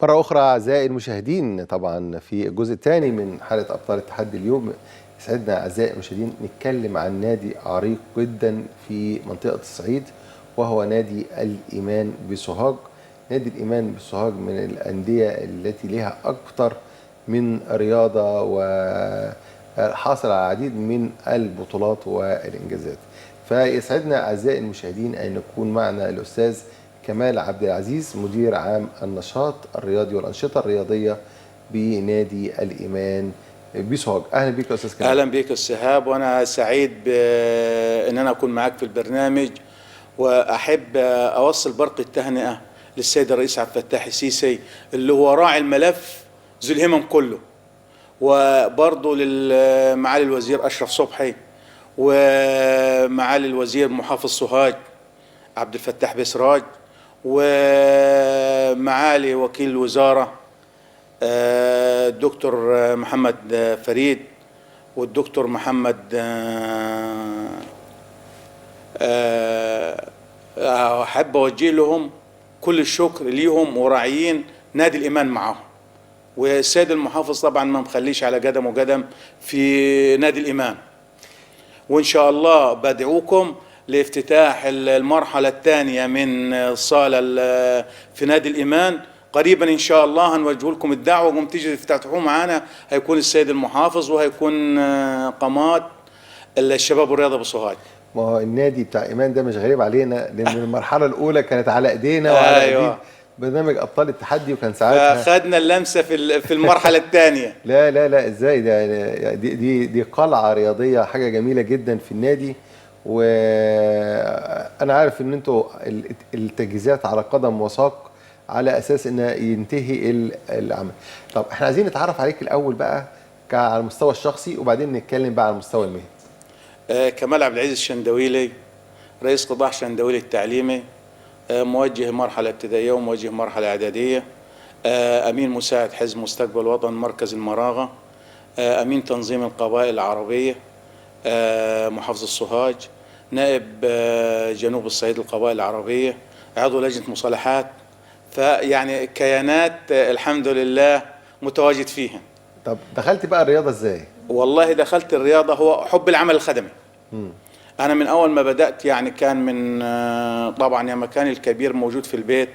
مرة أخرى أعزائي المشاهدين، طبعا في الجزء الثاني من حلقة أبطال التحدي اليوم يسعدنا أعزائي المشاهدين نتكلم عن نادي عريق جدا في منطقة الصعيد، وهو نادي الإيمان بسوهاج. نادي الإيمان بسوهاج من الأندية التي لها أكثر من رياضة وحاصل على العديد من البطولات والإنجازات. فيسعدنا أعزائي المشاهدين أن يكون معنا الأستاذ كمال عبد العزيز، مدير عام النشاط الرياضي والأنشطة الرياضية بنادي الإيمان بسوهاج. أهلا بك يا أستاذ كمال. أهلا بك السهاب، وأنا سعيد بأن أنا أكون معك في البرنامج، وأحب أوصل برق التهنئة للسيد الرئيس عبد الفتاح السيسي اللي هو راعي الملف ذو الهمم كله، وبرضه لمعالي الوزير أشرف صبحي، ومعالي الوزير محافظ سوهاج عبد الفتاح بسراج، ومعالي وكيل الوزارة الدكتور محمد فريد، والدكتور محمد أحب أوجه لهم كل الشكر ليهم وراعيين نادي الإيمان معهم. والسيد المحافظ طبعا ما مخليش على قدم وقدم في نادي الإيمان، وإن شاء الله بدعوكم لافتتاح المرحلة الثانية من الصالة في نادي الإيمان قريبا إن شاء الله. هنوجه لكم الدعوة وقوم تيجي تفتحوه معانا، هيكون السيد المحافظ وهيكون قامات الشباب والرياضة بسوهاج. ما هو النادي بتاع إيمان ده مش غريب علينا، لأن المرحلة الأولى كانت على إيدينا وعلى أيدين برنامج أبطال التحدي، وكان ساعتها فأخذنا اللمسة في المرحلة الثانية. لا لا لا، إزاي ده؟ دي قلعة رياضية، حاجة جميلة جدا في النادي. وأنا عارف إن أنتوا التجهيزات على قدم وساق على أساس إن ينتهي العمل. طب إحنا عايزين نتعرف عليك الأول بقى على المستوى الشخصي، وبعدين نتكلم بقى على المستوى المهني. كمال عبد العزيز الشندويلي، رئيس قطاع شندويلي التعليمي، موجه مرحلة ابتدائية وموجه مرحلة إعدادية، أمين مساعد حزب مستقبل وطن مركز المراغة، أمين تنظيم القبائل العربية محافظة سوهاج، نائب جنوب الصعيد القبائل العربية، عضو لجنة مصالحات. فيعني كيانات الحمد لله متواجد فيها. طب دخلت بقى الرياضة ازاي؟ والله دخلت الرياضة هو حب العمل الخدمي. أنا من أول ما بدأت يعني كان من طبعا يا مكاني الكبير موجود في البيت،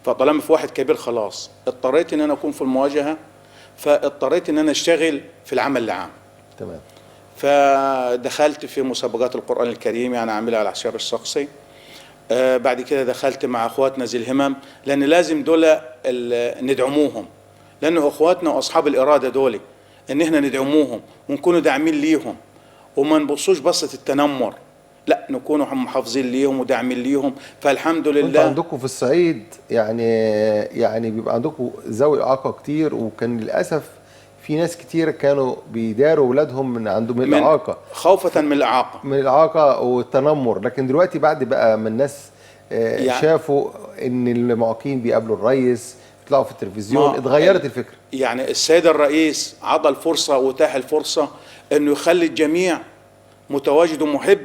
فطالما في واحد كبير خلاص اضطريت إن أنا أكون في المواجهة، فاضطريت إن أنا أشتغل في العمل العام. تمام. فدخلت في مسابقات القرآن الكريم، يعني عاملها على حساب الشخصي. بعد كده دخلت مع اخواتنا ذي الهمم، لان لازم دول ندعموهم، لان اخواتنا واصحاب الاراده دول ان احنا ندعموهم ونكونوا داعمين ليهم، وما نبصوش بصه التنمر، لا نكونوا محافظين ليهم وداعمين ليهم. فالحمد لله. انتوا عندكم في الصعيد يعني بيبقى عندكم ذوي اعاقه كتير، وكان للاسف في ناس كتير كانوا بيداروا اولادهم من عندهم الاعاقه، خوفا من الاعاقه والتنمر. لكن دلوقتي بعد بقى ما الناس شافوا ان المعاقين بيقابلوا الرئيس، يطلعوا في التلفزيون، اتغيرت الفكره. يعني السيد الرئيس عطى الفرصه واتاح الفرصه انه يخلي الجميع متواجد ومحب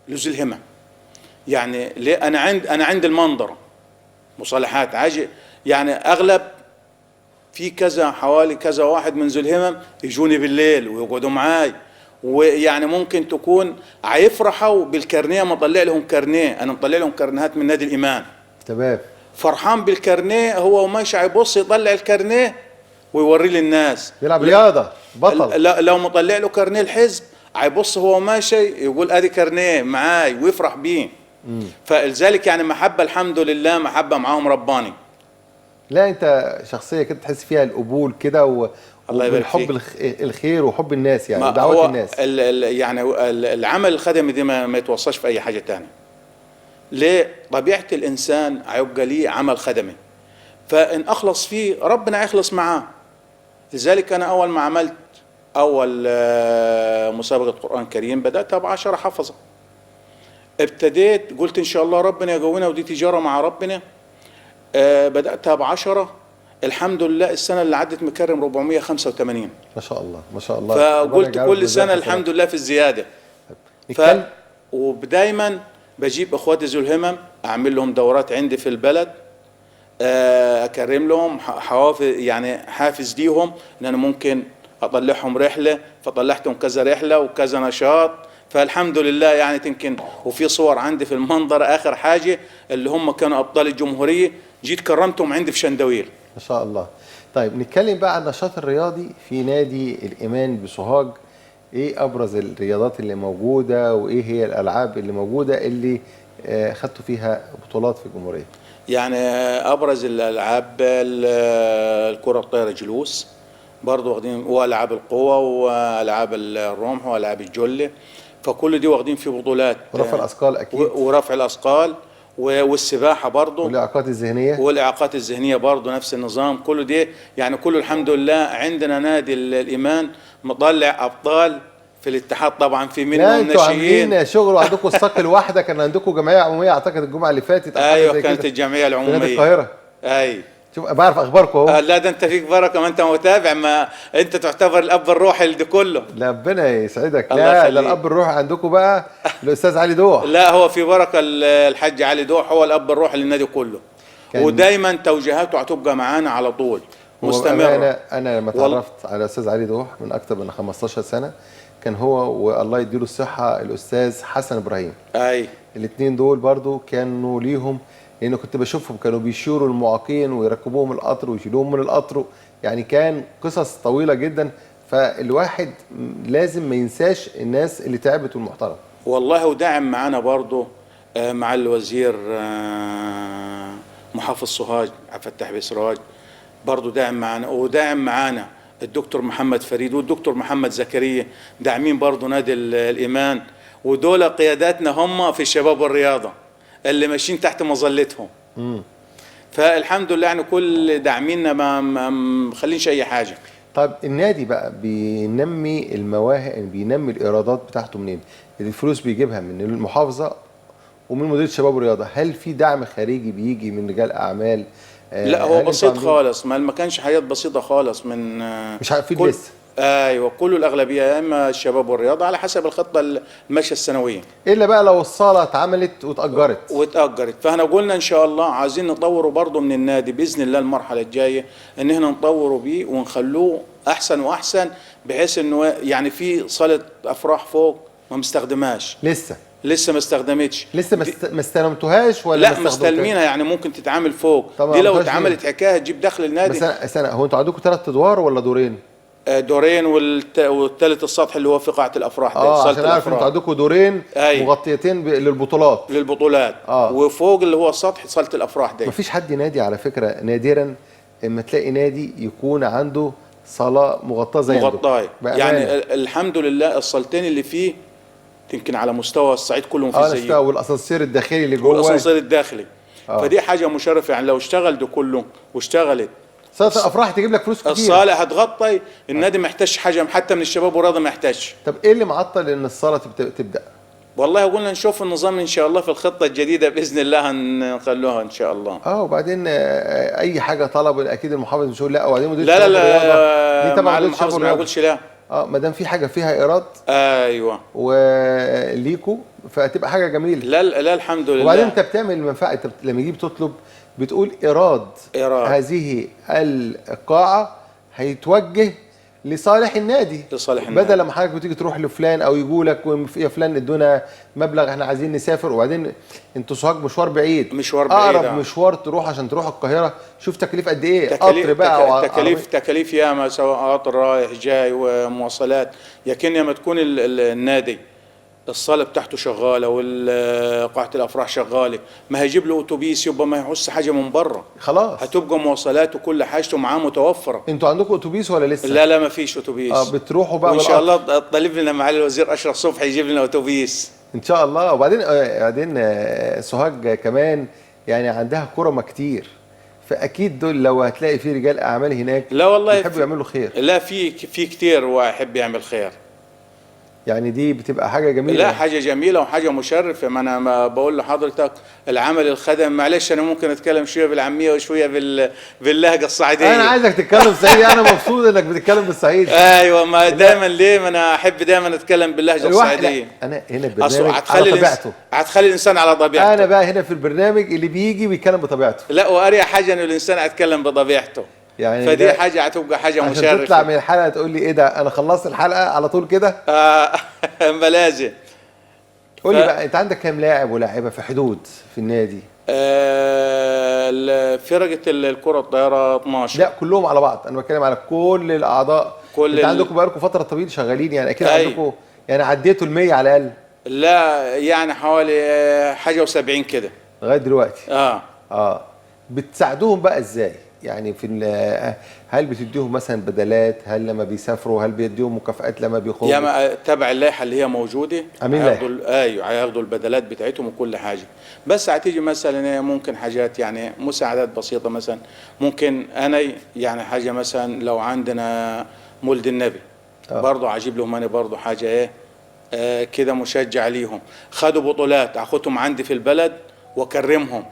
لذي الهمم. يعني ليه؟ انا عند المنظره مصالحات عاجي، يعني اغلب في كذا حوالي كذا واحد من ذو الهمم يجوني بالليل ويقعدوا معاي، ويعني ممكن تكون هيفرحوا بالكارنيه، ما طلع لهم كارنيه، انا مطلع لهم كارنيهات من نادي الايمان. تمام. فرحان بالكارنيه، هو ماشي هيبص يطلع الكارنيه ويوريه للناس، بيلعب رياضه بطل. لو مطلع له كارنيه الحزب هيبص هو ماشي يقول ادي كارنيه معاي ويفرح بيه. فلذلك يعني محبه الحمد لله، محبه معاهم رباني. لا انت شخصيه كده تحس فيها القبول كده والحب الخير وحب الناس، يعني دعوات الناس. يعني العمل الخدمي دي ما يتوصاش في اي حاجه تانية. ليه؟ طبيعه الانسان هيبقى ليه عمل خدمي، فان اخلص فيه ربنا يخلص معاه. لذلك انا اول ما عملت اول مسابقه قران كريم بداتها ب10 حفظه. ابتديت قلت ان شاء الله ربنا يقوينا، ودي تجاره مع ربنا. بداتها ب10، الحمد لله السنه اللي عدت مكرم 485. ما شاء الله ما شاء الله. فقلت كل سنه الحمد لله في الزياده. ودايما بجيب اخواتي ذو الهمم اعمل لهم دورات عندي في البلد، اكرم لهم حوافز، يعني حافز ليهم ان انا ممكن اطلعهم رحله، فطلعتهم كذا رحله وكذا نشاط. فالحمد لله يعني يمكن، وفي صور عندي في المنظر اخر حاجه اللي هم كانوا ابطال الجمهوريه، جيت كرمتهم عندي في شندويل. ما شاء الله. طيب نتكلم بقى عن النشاط الرياضي في نادي الإيمان بسوهاج. ايه ابرز الرياضات اللي موجوده، وايه هي الالعاب اللي موجوده اللي خدتوا فيها بطولات في الجمهوريه؟ يعني ابرز الالعاب الكره الطايره جلوس، برضه واخدين، والعاب القوه والعاب الرمح والعاب الجله، فكل دي واخدين في بطولات. ورفع الاثقال اكيد. ورفع الاثقال والسباحه برضه، والاعاقات الذهنيه. والاعاقات الذهنيه برضه نفس النظام. كله دي يعني كله الحمد لله. عندنا نادي الايمان مطلع ابطال في الاتحاد، طبعا في منهم لا انتوا ناشئين. عاملين شغل وعندكم الصق الواحده. كان عندكم جمعيه عموميه اعتقد الجمعه اللي فاتت. ايوه كانت الجمعيه في نادي العموميه. القاهره. اي شوف بعرف اخباركم اهو. لا ده انت فيك بركه، ما انت متابع، ما انت تعتبر الاب الروحي لده كله. لا ربنا يسعدك. الله لا ده يخليك. الاب الروحي عندكم بقى الاستاذ علي دوح. لا هو في بركه الحاج علي دوح هو الاب الروحي للنادي كله، ودايما توجيهاته هتبقى معانا على طول مستمره. انا لما اتعرفت على الاستاذ علي دوح من اكتر من 15 سنه، كان هو والله يديله الصحه الاستاذ حسن ابراهيم. اي الاثنين دول برضو كانوا ليهم، لان كنت بشوفهم كانوا بيشيروا المعاقين ويركبوهم القطر ويشيلوهم من القطر. يعني كان قصص طويله جدا. فالواحد لازم ما ينساش الناس اللي تعبت والمحترم. والله وداعم معانا برضه مع الوزير محافظ سوهاج عبد الفتاح بن سراج، برضه داعم معانا، وداعم معانا الدكتور محمد فريد والدكتور محمد زكريا، داعمين برضه نادي الايمان. ودول قياداتنا هم في الشباب والرياضه اللي ماشيين تحت مظلتهم. فالحمد لله يعني كل داعمينا ما مخلينش اي حاجه. طيب النادي بقى بينمي المواهب، بينمي الايرادات بتاعته منين؟ الفلوس بيجيبها من المحافظه ومن مديريه الشباب والرياضه. هل في دعم خارجي بيجي من رجال اعمال؟ لا هو بسيط خالص، ما كانش حاجات بسيطه خالص من مش عارفين لسه. ايوه كله الاغلبيه يا اما الشباب والرياضه على حسب الخطه الماشيه السنويه، الا بقى لو الصاله اتعملت واتاجرت. فاحنا قلنا ان شاء الله عايزين نطوره برضه من النادي باذن الله المرحله الجايه، ان احنا نطوره بيه ونخلوه احسن واحسن، بحيث انه يعني في صاله افراح فوق ما مستخدماش لسه ما استخدمتش. لسه ما استلمتوهاش ولا لا مستلمينها، يعني ممكن تتعامل فوق. دي لو اتعملت حكايه تجيب دخل النادي. بس سنة هو انتوا عندكم 3 ادوار ولا دورين؟ دورين، والثالث السطح اللي هو في قاعه الافراح ده. عشان عارف انتوا عندكم دورين مغطيتين للبطولات. وفوق اللي هو السطح صاله الافراح ده. مفيش حد نادي على فكره، نادرا اما تلاقي نادي يكون عنده صاله مغطاه زي مغطاه. يعني الحمد لله الصالتين اللي فيه يمكن على مستوى الصعيد كلهم في زيه. والاسانسير الداخلي اللي جوه. والاسانسير الداخلي. فدي حاجه مشرفه، يعني لو اشتغل ده كله واشتغلت صاله الافراح تجيب لك فلوس كتير. الصاله هتغطي النادي، ما يحتاجش حاجه حتى من الشباب والرياضه، ما يحتاجش. طب ايه اللي معطل ان الصاله تبدا؟ والله قلنا نشوف النظام ان شاء الله في الخطه الجديده باذن الله هنخلوها ان شاء الله. وبعدين اي حاجه طلب اكيد المحافظ مش هيقول لا، وبعدين مدير لا دي طبعا المحافظ ما يقولش لا. ما دام في حاجه فيها ايراد. ايوه. وليكوا فتبقى حاجه جميله. لا الحمد لله. وبعدين انت بتعمل منفعه. انت لما تيجي بتطلب بتقول ايراد هذه القاعه هيتوجه لصالح النادي، بدل ما حضرتك بتيجي تروح لفلان او يجوا لك يا فلان ادونا مبلغ احنا عايزين نسافر، وبعدين انتوا سوهاج مشوار بعيد. اقرب مشوار تروح عشان تروح القاهره، شوف تكليف قد ايه. قطر بقى تكاليف ياما، سواء قطر رايح جاي ومواصلات. لكن لما تكون النادي الصاله بتاعته شغاله وقاعه الافراح شغاله، ما هيجيب له اتوبيس، يبقى ما يحس حاجه من بره. خلاص هتبقى مواصلات وكل حاجته معاه متوفره. انتوا عندكم اتوبيس ولا لسه؟ لا ما فيش اتوبيس. بتروحوا بقى وان شاء الله طالب لنا معالي الوزير اشرف صبحي يجيب لنا اتوبيس ان شاء الله. وبعدين سوهاج كمان يعني عندها كرمه كتير، فاكيد دول لو هتلاقي في رجال اعمال هناك لا والله يحبوا يعملوا خير. لا في كتير ويحب يعمل خير. يعني دي بتبقى حاجه جميله. لا حاجه جميله وحاجه مشرفه. ما انا ما بقول لحضرتك العمل الخدم، معلش انا ممكن اتكلم شويه بالعاميه وشويه باللهجه الصعيديه. انا عايزك تتكلم صعيدي، انا مبسوط انك بتتكلم بالصعيدي. ايوه، ما دايما ليه، ما انا احب دايما اتكلم باللهجه الصعيديه. انا هنا البرنامج على طبيعته، هتخلي الانسان على طبيعته. انا بقى هنا في البرنامج اللي بيجي بيتكلم بطبيعته. لا، واريح حاجه ان الانسان هيتكلم بطبيعته، يعني فدي حاجه هتبقى حاجه عشان مشرفه. تطلع من الحلقه تقول لي ايه ده، انا خلصت الحلقه على طول كده. ما لازم. قول لي بقى، انت عندك كام لاعب ولاعيبه في حدود في النادي؟ فرقه الكره الطايره 12. لا كلهم على بعض، انا بتكلم على كل الاعضاء. انت عندكم بقالكم فتره طويله شغالين، يعني اكيد عندكم يعني عديتوا ال100 على الاقل. لا يعني حوالي حاجه و70 كده لغايه دلوقتي. بتساعدوهم بقى ازاي؟ يعني هل بتديهم مثلا بدلات؟ هل لما بيسافروا هل بيديهم مكافآت لما بيخرجوا؟ يا تبع اللائحه اللي هي موجوده. ايوه هياخدوا البدلات بتاعتهم وكل حاجه. بس هتيجي مثلا ممكن حاجات يعني مساعدات بسيطه، مثلا ممكن انا يعني حاجه مثلا لو عندنا مولد النبي برضه هجيب لهم انا برضه حاجه كده مشجع ليهم. خدوا بطولات اخدهم عندي في البلد واكرمهم.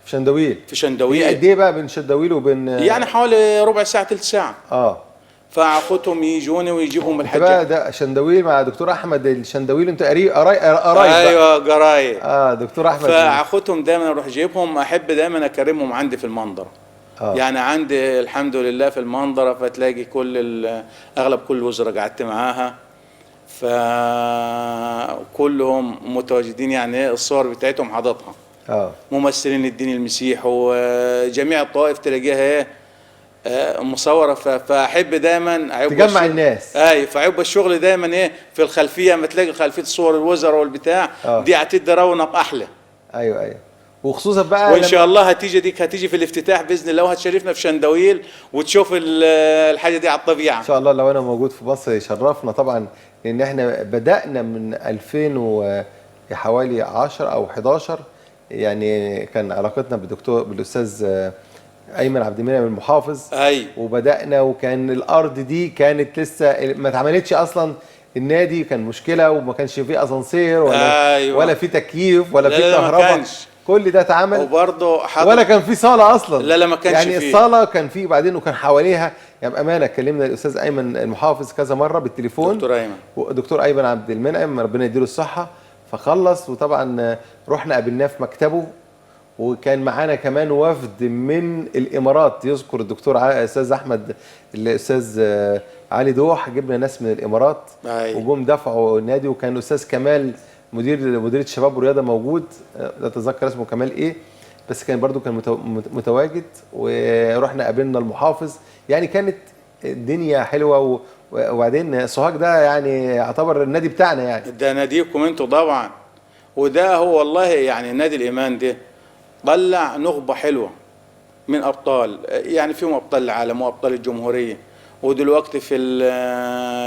في شندويل. في شندويل. قد ايه بقى بين شندويل وبين يعني حوالي ربع ساعه ثلث ساعه. فاخدهم يجوني ويجيبهم الحاجه بقى. ده شندويل مع دكتور احمد الشندويل، انت قرايب؟ ايوه قرايب. دكتور احمد. فاخدهم دايما اروح جايبهم، احب دايما اكرمهم عندي في المنظره. يعني عندي الحمد لله في المنظره، فتلاقي اغلب كل الوزراء قعدت معاها، فكلهم متواجدين. يعني الصور بتاعتهم حاططها ممثلين الدين المسيح وجميع الطوائف تلاقيها مصوره. فاحب دايما تجمع الناس. فيبقى الشغل دايما في الخلفيه، ما تلاقي خلفيه صور الوزراء والبتاع دي هتدي رونق احلى. ايوه وخصوصا بقى وان شاء الله هتيجي في الافتتاح باذن الله، وهتشرفنا في شندويل وتشوف الحاجه دي على الطبيعه ان شاء الله. لو انا موجود في مصر يشرفنا طبعا، لان احنا بدانا من 2000 وحوالي 10 او 11. يعني كان علاقتنا بالاستاذ ايمن عبد المنعم المحافظ. وبدانا، وكان الارض دي كانت لسه ما اتعملتش اصلا. النادي كان مشكله، وما كانش فيه اسانسير ولا فيه تكييف ولا فيه كهرباء. كل ده اتعمل، وبرضه ولا كان في صاله اصلا. لا ما كانش يعني فيه. الصاله كان فيه بعدين، وكان حواليها يعني بامانه كلمنا الاستاذ ايمن المحافظ كذا مره بالتليفون. دكتور ايمن عبد المنعم ربنا يديله الصحه. فخلص، وطبعا رحنا قابلناه في مكتبه، وكان معانا كمان وفد من الامارات، يذكر الدكتور الاستاذ احمد الاستاذ علي دوح، جبنا ناس من الامارات وجم دفعوا النادي. وكان الاستاذ كمال مديريه الشباب والرياضه موجود، لا اتذكر اسمه كمال ايه، بس كان برضو كان متواجد. ورحنا قابلنا المحافظ. يعني كانت الدنيا حلوه. وبعدين سوهاج ده يعني يعتبر النادي بتاعنا، يعني ده ناديكم انتوا طبعا. وده هو والله يعني نادي الايمان ده طلع نخبه حلوه من ابطال، يعني فيهم ابطال العالم وابطال الجمهوريه، ودلوقتي في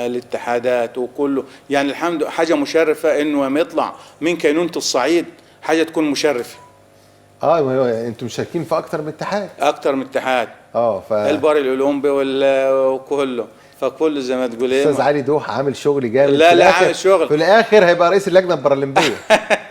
الاتحادات وكله. يعني الحمد لله حاجه مشرفه انه لما يطلع من كينونه الصعيد حاجه تكون مشرفه. انتم مشاركين في اكتر من اتحاد. البار الاولمبي وكله، فكل زي ما تقول استاذ علي دوح عامل شغل جامد. لا عامل شغل. في الاخر هيبقى رئيس اللجنه البارالمبيه.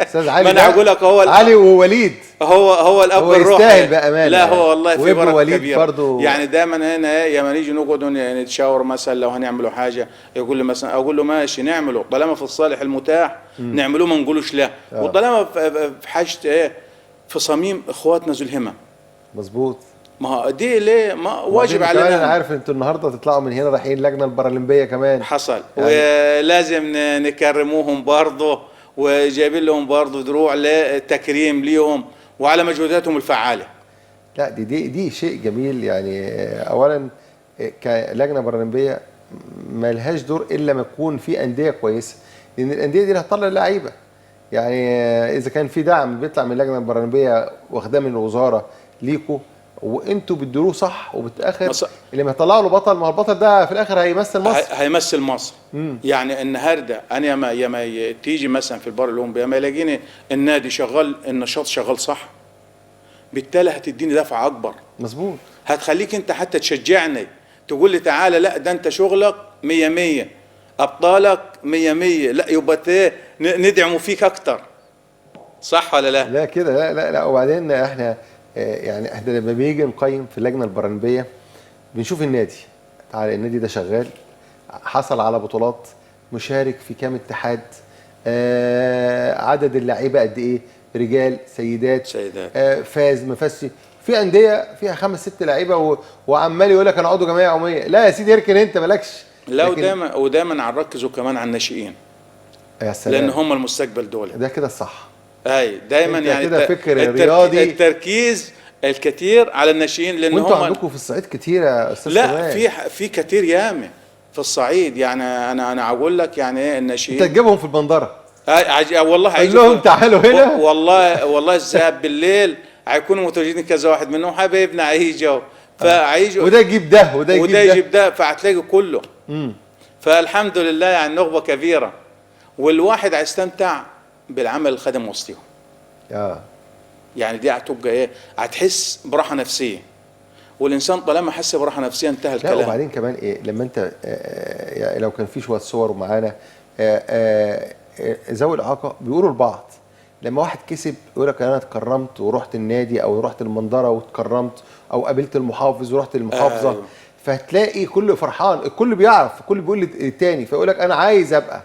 استاذ علي. ما انا هقول لك، هو علي ووليد هو الاب هو الروحي. يستاهل بامانه. لا هو والله في بركه كبيره برضو. يعني دايما هنا لما نيجي نقعد نتشاور مثلا لو هنعملوا حاجه، يقول لي مثلا، اقول له ماشي نعمله طالما في الصالح المتاح نعملوه، ما نقولوش لا. وطالما في حاجه في صميم اخواتنا ذو الهمم. مظبوط. ما هو دي ليه ما واجب علينا. انا عارف انتوا النهارده تطلعوا من هنا رايحين اللجنه البارالمبيه كمان. حصل يعني. ولازم نكرموهم برضه، وجايبين لهم برضه دروع لتكريم ليهم وعلى مجهوداتهم الفعاله. لا دي شيء جميل. يعني اولا كلجنه بارالمبيه ما لهاش دور الا ما يكون في انديه كويسه، لان الانديه دي هتطلع لعيبه. يعني اذا كان في دعم بيطلع من اللجنه البارالمبيه واخداه من الوزاره ليكوا، وانتوا بتديروه صح، وبتاخر اللي ما يطلعوا له بطل، ما هو البطل ده في الاخر هيمثل مصر. هيمثل مصر. يعني النهارده انا يا تيجي مثلا في البار الاولمبي ما يلاقيني النادي شغال، النشاط شغال صح، بالتالي هتديني دفعه اكبر. مظبوط. هتخليك انت حتى تشجعني، تقول لي تعالى لا ده انت شغلك 100 100، ابطالك 100 100، لا يبقى ندعموا فيك اكتر، صح ولا لا؟ لا كده، لا لا لا. وبعدين احنا يعني احنا لما بنيجي نقيم في اللجنه البرلمانيه بنشوف النادي، تعالى النادي ده شغال، حصل على بطولات، مشارك في كام اتحاد، عدد اللعيبه قد ايه، رجال سيدات، فاز ما فازش. في انديه فيها 5 6 لعيبه وعمال يقول لك انا عضو جمعيه عموميه، لا يا سيدي اركن انت مالكش. لا ودايما هنركزوا كمان على الناشئين، يا سلام، لان هم المستقبل دول. ده كده الصح. اي دايما يعني كده فكر رياضي، التركيز الكتير على الناشئين، لان هم عندكم في الصعيد كتير يا استاذ لا كمان. في كتير ياما في الصعيد. يعني انا هقول لك يعني ايه الناشئين، انت تجيبهم في البندره والله قول لهم تعالوا هنا. والله الذهاب بالليل هيكونوا متواجدين كذا واحد منهم حبايبنا هيجوا، فهيجوا وده يجيب ده وده يجيب ده، فهتلاقي كله. فالحمد لله يعني نخبه كبيره، والواحد هيستمتع بالعمل الخدمي وسطهم. يعني دي هتبقى ايه، هتحس براحه نفسيه، والانسان طالما حس براحه نفسيه انتهى الكلام. لا وبعدين كمان ايه، لما انت يعني لو كان في شويه صور معانا ذوي الاعاقه بيقولوا لبعض لما واحد كسب يقول لك انا اتكرمت ورحت النادي او رحت المنظره واتكرمت او قابلت المحافظ ورحت المحافظه. فتلاقي كل فرحان، الكل بيعرف، الكل بيقول للتاني، فيقول لك انا عايز ابقى.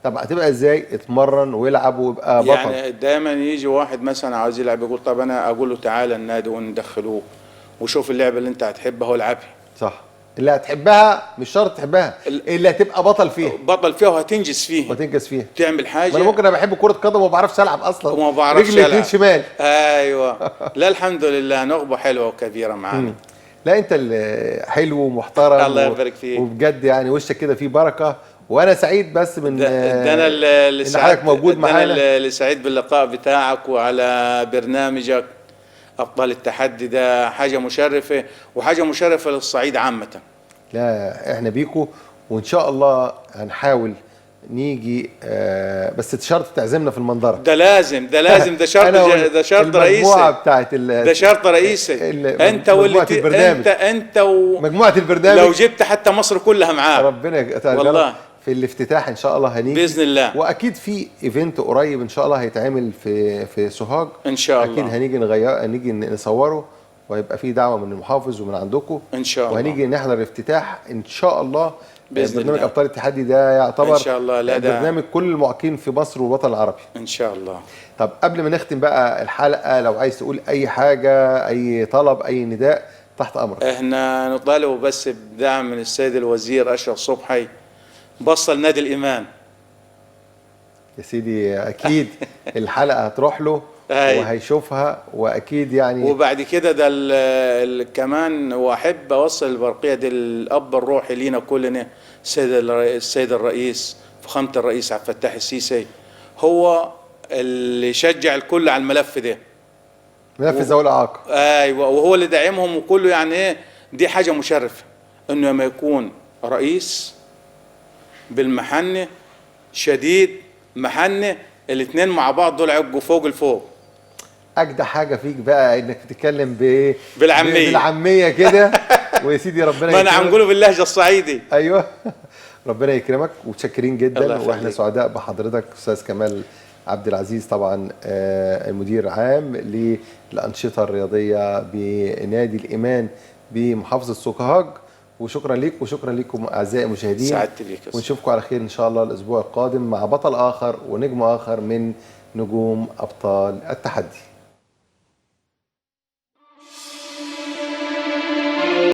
طب هتبقى ازاي؟ اتمرن ويلعب ويبقى بطل. يعني دايما يجي واحد مثلا عاوز يلعب يقول طب انا اقول له تعالى النادي وندخلوه وشوف اللعبه اللي انت هتحبها والعبها. صح، اللي هتحبها مش شرط تحبها، اللي هتبقى بطل فيها، وهتنجز فيها تعمل حاجه. ما انا ممكن بحب كره قدم وما بعرفش العب اصلا وما بعرفش رجلي الاتنين شمال. ايوه لا الحمد لله نخبه حلوه وكبيره معانا. لا انت اللي حلو ومحترم الله يبارك فيك، وبجد يعني وشك كده فيه بركه، وانا سعيد بس من ده انا اللي ان حضرتك موجود معانا. انا اللي سعيد باللقاء بتاعك وعلى برنامجك ابطال التحدي. ده حاجه مشرفه وحاجه مشرفه للصعيد عامه. لا احنا بيكو، وان شاء الله هنحاول نيجي بس شرط تعزمنا في المنظره. ده لازم ده شرط رئيسي. المجموعه بتاعت ده شرط رئيسي. انت انت مجموعه البرنامج لو جبت حتى مصر كلها معاك. ربنا والله في الافتتاح ان شاء الله هنيجي باذن الله. واكيد في ايفنت قريب ان شاء الله هيتعمل في سوهاج ان شاء الله. اكيد هنيجي نصوره، وهيبقى في دعوه من المحافظ ومن عندكم ان شاء الله، وهنيجي نحضر افتتاح ان شاء الله باذن برنامج الله. ابطال التحدي ده يعتبر ان شاء الله برنامج كل المعاقين في مصر والوطن العربي ان شاء الله. طب قبل ما نختم بقى الحلقه، لو عايز تقول اي حاجه، اي طلب، اي نداء، تحت امرك. احنا نطالب بس بدعم من السيد الوزير اشرف صبحي بصل نادي الايمان. يا سيدي اكيد الحلقه هتروح له وهيشوفها، واكيد يعني وبعد كده ده كمان واحب اوصل البرقيه دي الاب الروحي لينا كلنا، السيد الرئيس فخامه الرئيس عبد الفتاح السيسي، هو اللي شجع الكل على الملف ده، ملف ذوي الاعاقه. ايوه، وهو اللي داعمهم وكله. يعني ايه، دي حاجه مشرفه انه لما يكون رئيس بالمحنه شديد محنه، الاثنين مع بعض دول عقوا فوق الفوق. اجدع حاجه فيك بقى انك تتكلم بالعاميه كده ويا سيدي ربنا ما انا هنقوله باللهجه الصعيدي. ايوه ربنا يكرمك، ومتشكرين جدا، واحنا سعداء بحضرتك استاذ كمال عبد العزيز، طبعا المدير العام للانشطه الرياضيه بنادي الايمان بمحافظه سوهاج. وشكرا ليك وشكرا لكم اعزائي المشاهدين، سعدت بيك، ونشوفكم على خير ان شاء الله الاسبوع القادم مع بطل اخر ونجم اخر من نجوم ابطال التحدي.